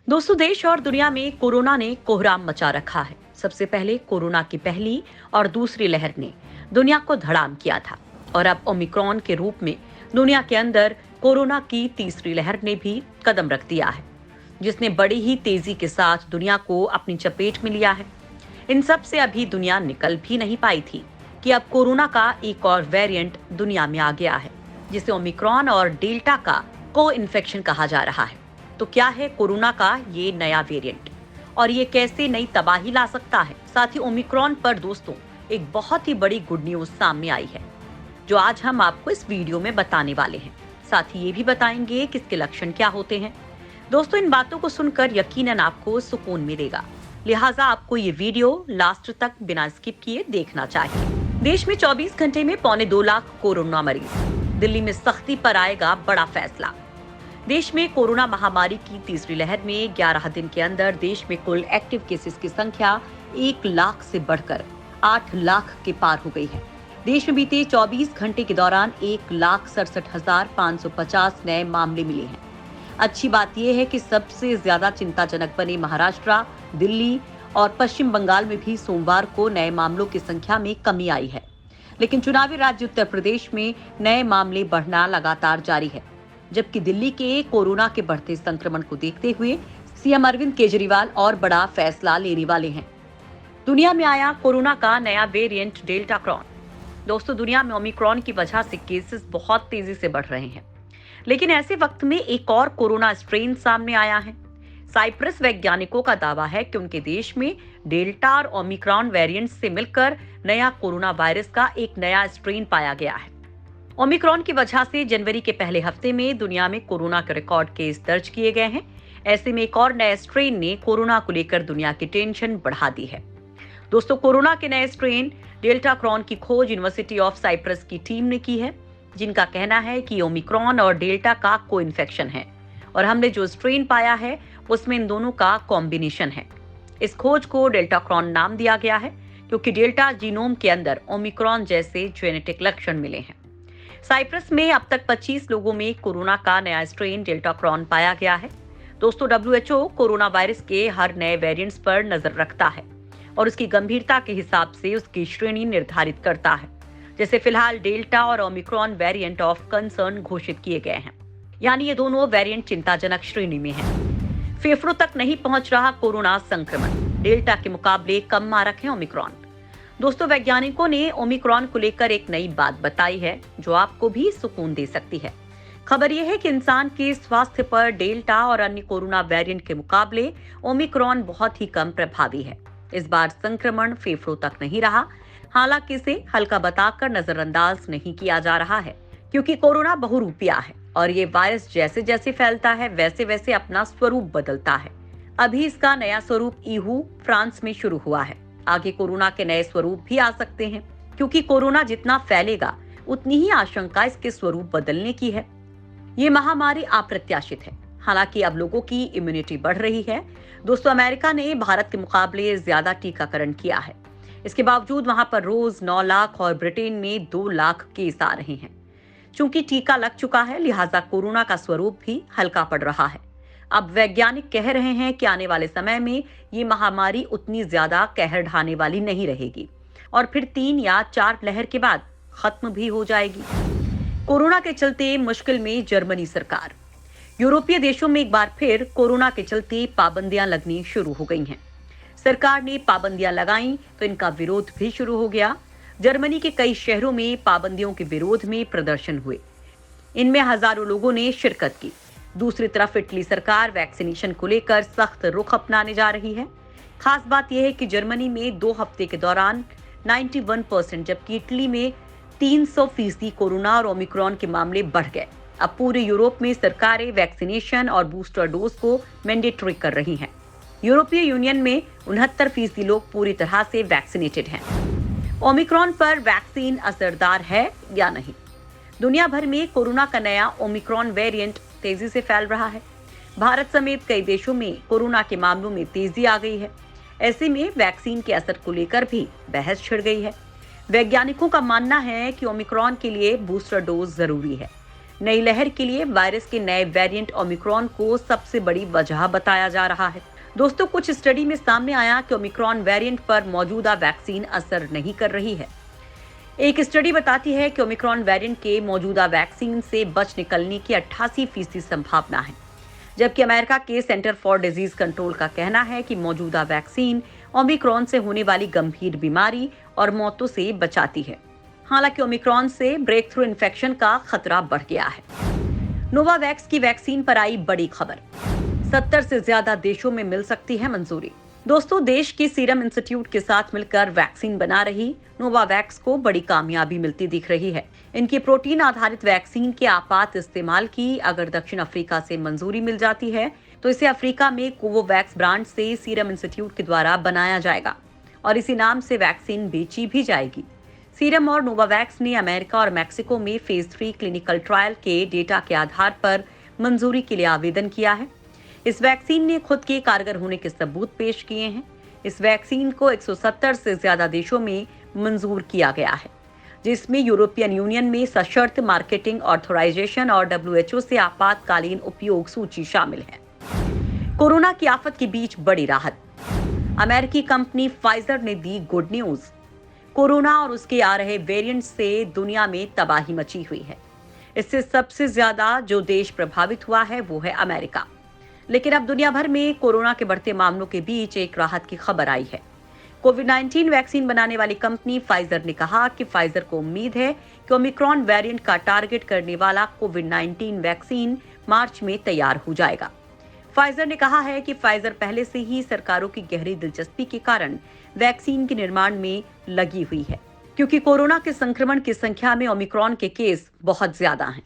दोस्तों, देश और दुनिया में कोरोना ने कोहराम मचा रखा है। सबसे पहले कोरोना की पहली और दूसरी लहर ने दुनिया को धड़ाम किया था और अब ओमिक्रॉन के रूप में दुनिया के अंदर कोरोना की तीसरी लहर ने भी कदम रख दिया है, जिसने बड़ी ही तेजी के साथ दुनिया को अपनी चपेट में लिया है। इन सब से अभी दुनिया निकल भी नहीं पाई थी कि अब कोरोना का एक और वेरिएंट दुनिया में आ गया है, जिसे ओमिक्रॉन और डेल्टा का को इन्फेक्शन कहा जा रहा है। तो क्या है कोरोना का ये नया वेरिएंट और ये कैसे नई तबाही ला सकता है? साथ ही ओमिक्रॉन पर दोस्तों एक बहुत ही बड़ी गुड न्यूज सामने आई है, जो आज हम आपको इस वीडियो में बताने वाले हैं। साथ ही ये भी बताएंगे कि इसके लक्षण क्या होते हैं। दोस्तों, इन बातों को सुनकर यकीनन आपको सुकून मिलेगा, लिहाजा आपको ये वीडियो लास्ट तक बिना स्किप किए देखना चाहिए। देश में 24 घंटे में 2.25 लाख कोरोना मरीज। दिल्ली में सख्ती पर आएगा बड़ा फैसला। देश में कोरोना महामारी की तीसरी लहर में 11 दिन के अंदर देश में कुल एक्टिव केसेस की संख्या 1 लाख से बढ़कर 8 लाख के पार हो गई है। देश में बीते 24 घंटे के दौरान 1,67,550 नए मामले मिले हैं। अच्छी बात यह है कि सबसे ज्यादा चिंताजनक बने महाराष्ट्र, दिल्ली और पश्चिम बंगाल में भी सोमवार को नए मामलों की संख्या में कमी आई है। लेकिन चुनावी राज्य उत्तर प्रदेश में नए मामले बढ़ना लगातार जारी है, जबकि दिल्ली के कोरोना के बढ़ते संक्रमण को देखते हुए सीएम अरविंद केजरीवाल और बड़ा फैसला लेने वाले हैं। दुनिया में आया कोरोना का नया वेरिएंट डेल्टा क्रॉन। दोस्तों, दुनिया में ओमिक्रॉन की वजह से केसेस बहुत तेजी से बढ़ रहे हैं, लेकिन ऐसे वक्त में एक और कोरोना स्ट्रेन सामने आया है। साइप्रस वैज्ञानिकों का दावा है कि उनके देश में डेल्टा और ओमिक्रॉन वेरिएंट से मिलकर नया कोरोना वायरस का एक नया स्ट्रेन पाया गया है। ओमिक्रॉन की वजह से जनवरी के पहले हफ्ते में दुनिया में कोरोना के रिकॉर्ड केस दर्ज किए गए हैं। ऐसे में एक और नए स्ट्रेन ने कोरोना को लेकर दुनिया की टेंशन बढ़ा दी है। दोस्तों, कोरोना के नए स्ट्रेन डेल्टा क्रॉन की खोज यूनिवर्सिटी ऑफ साइप्रस की टीम ने की है, जिनका कहना है कि ओमिक्रॉन और डेल्टा का को इन्फेक्शन है और हमने जो स्ट्रेन पाया है उसमें इन दोनों का कॉम्बिनेशन है। इस खोज को डेल्टा क्रॉन नाम दिया गया है क्योंकि डेल्टा जीनोम के अंदर ओमिक्रॉन जैसे जेनेटिक लक्षण मिले हैं। साइप्रस में अब तक 25 लोगों में कोरोना का नया स्ट्रेन डेल्टा क्रॉन पाया गया है। दोस्तों, WHO कोरोना वायरस के हर नए वेरिएंट्स पर नजर रखता है और उसकी गंभीरता के हिसाब से उसकी श्रेणी निर्धारित करता है। जैसे फिलहाल डेल्टा और ओमिक्रॉन वेरिएंट ऑफ कंसर्न घोषित किए गए हैं, यानी ये दोनों वेरिएंट चिंताजनक श्रेणी में हैं। फेफड़ों तक नहीं पहुंच रहा कोरोना संक्रमण। डेल्टा के मुकाबले कम मारक है ओमिक्रॉन। दोस्तों, वैज्ञानिकों ने ओमिक्रॉन को लेकर एक नई बात बताई है जो आपको भी सुकून दे सकती है। खबर यह है कि इंसान के स्वास्थ्य पर डेल्टा और अन्य कोरोना वेरिएंट के मुकाबले ओमिक्रॉन बहुत ही कम प्रभावी है। इस बार संक्रमण फेफड़ों तक नहीं रहा, हालांकि इसे हल्का बताकर नजरअंदाज नहीं किया जा रहा है, क्योंकि कोरोना बहुरूपिया है और ये वायरस जैसे जैसे फैलता है वैसे वैसे अपना स्वरूप बदलता है। अभी इसका नया स्वरूप ईहू फ्रांस में शुरू हुआ है। आगे कोरोना के नए स्वरूप भी आ सकते हैं, क्योंकि कोरोना जितना फैलेगा उतनी ही आशंका इसके स्वरूप बदलने की है। ये महामारी अप्रत्याशित है, हालांकि अब लोगों की इम्यूनिटी बढ़ रही है। दोस्तों, अमेरिका ने भारत के मुकाबले ज्यादा टीकाकरण किया है। इसके बावजूद वहां पर रोज 9 लाख और ब्रिटेन में 2 लाख केस आ रहे हैं। चूंकि टीका लग चुका है, लिहाजा कोरोना का स्वरूप भी हल्का पड़ रहा है। अब वैज्ञानिक कह रहे हैं कि आने वाले समय में ये महामारी उतनी ज्यादा कहर ढाने वाली नहीं रहेगी और फिर 3 या 4 लहर के बाद खत्म भी हो जाएगी। कोरोना के चलते मुश्किल में जर्मनी सरकार। यूरोपीय देशों में एक बार फिर कोरोना के चलते पाबंदियां लगनी शुरू हो गई हैं। सरकार ने पाबंदियां लगाई तो इनका विरोध भी शुरू हो गया। जर्मनी के कई शहरों में पाबंदियों के विरोध में प्रदर्शन हुए। इनमें हजारों लोगों ने शिरकत की। दूसरी तरफ इटली सरकार वैक्सीनेशन को लेकर सख्त रुख अपनाने जा रही है। खास बात यह है कि जर्मनी में 2 हफ्ते के दौरान 91%, जबकि इटली में 300% कोरोना और ओमिक्रॉन के मामले बढ़ गए। अब पूरे यूरोप में सरकारें वैक्सीनेशन और बूस्टर डोज को मैंडेटरी कर रही हैं। यूरोपीय यूनियन में 69% लोग पूरी तरह से वैक्सीनेटेड हैं। ओमिक्रॉन पर वैक्सीन असरदार है या नहीं? दुनिया भर में कोरोना का नया ओमिक्रॉन वेरिएंट तेजी से फैल रहा है। भारत समेत कई देशों में कोरोना के मामलों में तेजी आ गई है। ऐसे में वैक्सीन के असर को लेकर भी बहस छिड़ गई है। वैज्ञानिकों का मानना है कि ओमिक्रॉन के लिए बूस्टर डोज जरूरी है, नई लहर के लिए वायरस के नए वेरिएंट ओमिक्रॉन को सबसे बड़ी वजह बताया जा रहा है। दोस्तों, कुछ स्टडी में सामने आया कि ओमिक्रॉन वेरिएंट पर मौजूदा वैक्सीन असर नहीं कर रही है। एक स्टडी बताती है कि ओमिक्रॉन वेरिएंट के मौजूदा वैक्सीन से बच निकलने की 88% संभावना है, जबकि अमेरिका के सेंटर फॉर डिजीज कंट्रोल का कहना है कि मौजूदा वैक्सीन ओमिक्रॉन से होने वाली गंभीर बीमारी और मौतों से बचाती है। हालांकि ओमिक्रॉन से ब्रेक थ्रू इन्फेक्शन का खतरा बढ़ गया है। नोवावैक्स की वैक्सीन पर आई बड़ी खबर, 70 से ज्यादा देशों में मिल सकती है मंजूरी। दोस्तों, देश के सीरम इंस्टीट्यूट के साथ मिलकर वैक्सीन बना रही नोवावैक्स को बड़ी कामयाबी मिलती दिख रही है। इनकी प्रोटीन आधारित वैक्सीन के आपात इस्तेमाल की अगर दक्षिण अफ्रीका से मंजूरी मिल जाती है तो इसे अफ्रीका में कोवोवैक्स ब्रांड से सीरम इंस्टीट्यूट के द्वारा बनाया जाएगा और इसी नाम से वैक्सीन बेची भी जाएगी। सीरम और नोवावैक्स ने अमेरिका और मैक्सिको में फेज 3 क्लिनिकल ट्रायल के डेटा के आधार पर मंजूरी के लिए आवेदन किया है। इस वैक्सीन ने खुद के कारगर होने के सबूत पेश किए हैं। इस वैक्सीन को 170 से ज्यादा देशों में मंजूर किया गया है, जिसमें यूरोपियन यूनियन में सशर्त मार्केटिंग ऑथराइजेशन और WHO से आपातकालीन उपयोग सूची शामिल है। कोरोना की आफत के बीच बड़ी राहत, अमेरिकी कंपनी फाइजर ने दी गुड न्यूज। कोरोना और उसके आ रहे वेरिएंट से दुनिया में तबाही मची हुई है। इससे सबसे ज्यादा जो देश प्रभावित हुआ है वो है अमेरिका। लेकिन अब दुनिया भर में कोरोना के बढ़ते मामलों के बीच एक राहत की खबर आई है। कोविड-19 वैक्सीन बनाने वाली कंपनी फाइजर ने कहा कि फाइजर को उम्मीद है कि ओमिक्रॉन वेरिएंट का टारगेट करने वाला कोविड-19 वैक्सीन मार्च में तैयार हो जाएगा। फाइजर ने कहा है कि फाइजर पहले से ही सरकारों की गहरी दिलचस्पी के कारण वैक्सीन के निर्माण में लगी हुई है, क्योंकि कोरोना के संक्रमण की संख्या में ओमिक्रॉन के केस बहुत ज्यादा हैं।